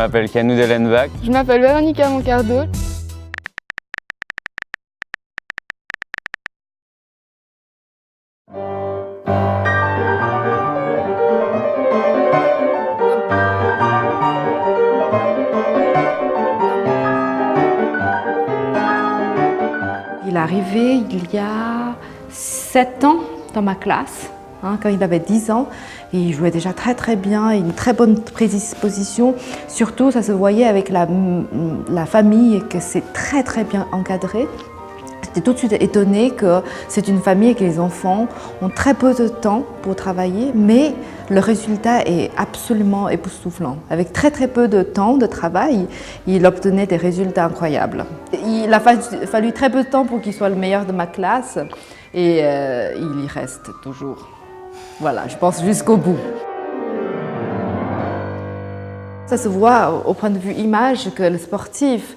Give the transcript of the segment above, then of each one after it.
m'appelle Canou Dellenbach. Je m'appelle Véronica Moncardo. Il est arrivé il y a 7 ans dans ma classe, quand il avait 10 ans. Et il jouait déjà très bien, une très bonne prédisposition. Surtout, ça se voyait avec la famille, que c'est très bien encadré. J'étais tout de suite étonnée que c'est une famille et que les enfants ont très peu de temps pour travailler, mais le résultat est absolument époustouflant. Avec très peu de temps de travail, il obtenait des résultats incroyables. Il a fallu très peu de temps pour qu'il soit le meilleur de ma classe et il y reste toujours. Voilà, je pense jusqu'au bout. Ça se voit au point de vue image que les sportifs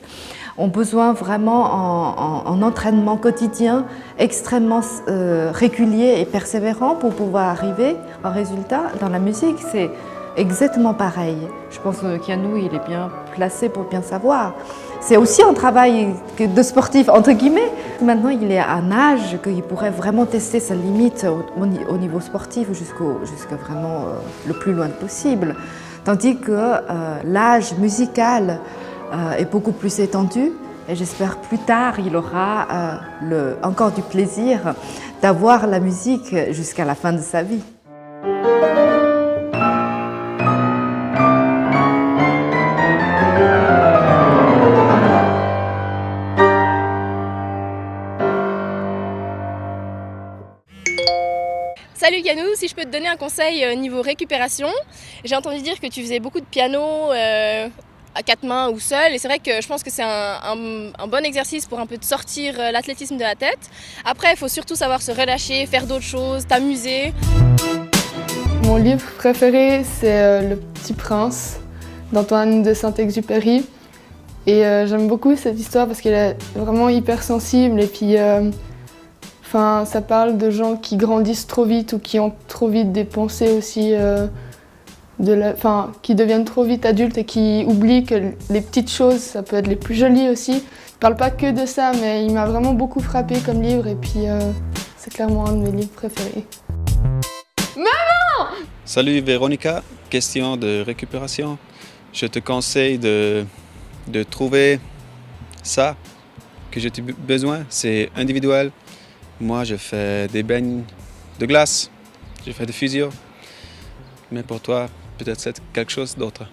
ont besoin vraiment en entraînement quotidien extrêmement régulier et persévérant pour pouvoir arriver au résultat. Dans la musique, c'est exactement pareil. Je pense que Canou, il est bien placé pour bien savoir. C'est aussi un travail de sportif, entre guillemets. Maintenant, il est à un âge qu'il pourrait vraiment tester sa limite au niveau sportif jusqu'à vraiment le plus loin possible. Tandis que l'âge musical est beaucoup plus étendu et j'espère plus tard il aura encore du plaisir d'avoir la musique jusqu'à la fin de sa vie. Salut Canou, si je peux te donner un conseil niveau récupération, j'ai entendu dire que tu faisais beaucoup de piano à 4 mains ou seul, et c'est vrai que je pense que c'est un bon exercice pour un peu te sortir l'athlétisme de la tête. Après, il faut surtout savoir se relâcher, faire d'autres choses, t'amuser. Mon livre préféré, c'est Le Petit Prince d'Antoine de Saint-Exupéry. Et j'aime beaucoup cette histoire parce qu'elle est vraiment hyper sensible et puis ça parle de gens qui grandissent trop vite ou qui ont trop vite des pensées aussi, qui deviennent trop vite adultes et qui oublient que les petites choses, ça peut être les plus jolies aussi. Il parle pas que de ça, mais il m'a vraiment beaucoup frappé comme livre et puis c'est clairement un de mes livres préférés. Maman! Salut Véronica, question de récupération. Je te conseille de trouver ça que j'ai besoin, c'est individuel. Moi, je fais des bains de glace, je fais des physio. Mais pour toi, peut-être c'est quelque chose d'autre.